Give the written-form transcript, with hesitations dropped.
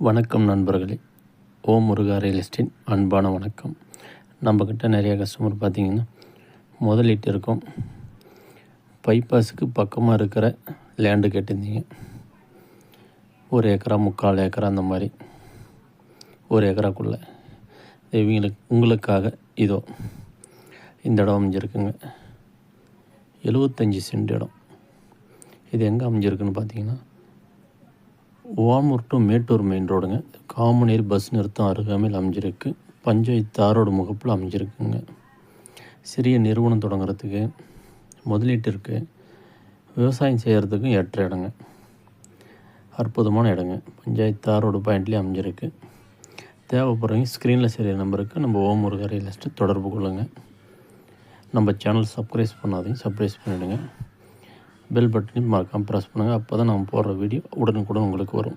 வணக்கம் நண்பர்களே. ஓம் முருகா real estate அன்பான வணக்கம். நம்மக்கிட்ட நிறையா கஸ்டமர் பார்த்திங்கன்னா முதலீட்டு இருக்கும் பைபாஸுக்கு பக்கமாக இருக்கிற லேண்டு கேட்டிருந்தீங்க. 1 ஏக்கரா 3/4 ஏக்கரா அந்த மாதிரி 1 ஏக்கராக்குள்ளே உங்களுக்காக இதோ இந்த இடம் அமைஞ்சிருக்குங்க. 75 சென்ட் இடம். இது எங்கே அமைஞ்சிருக்குன்னு பார்த்தீங்கன்னா ஓமூர் டு மேட்டூர் மெயின் ரோடுங்க. காமனேரி பஸ் நிறுத்தம் அருகாமையில் அமைஞ்சிருக்கு. பஞ்சாயத்து ஆரோடு முகப்பில் அமைஞ்சிருக்குங்க. சிறிய நிறுவனம் தொடங்குறதுக்கு, முதலீட்டிற்கு, விவசாயம் செய்கிறதுக்கும் ஏற்ற இடங்க. அற்புதமான இடங்க. பஞ்சாயத்து ஆரோடு பாயிண்ட்லேயே அமைஞ்சிருக்கு. தேவைப்படுறவங்க ஸ்க்ரீனில் சரிய நம்பருக்கு நம்ம ஓம் முருகா ரியல் எஸ்டேட் தொடர்பு கொள்ளுங்கள். நம்ம சேனல் சப்ஸ்கிரைப் பண்ணாதீங்க, சப்ஸ்கிரைப் பண்ணிவிடுங்க. பெல் பட்டனையும் மறக்காமல் ப்ரெஸ் பண்ணுங்கள். அப்போ தான் நம்ம போடுற வீடியோ உடனுக்குடன் உங்களுக்கு வரும்.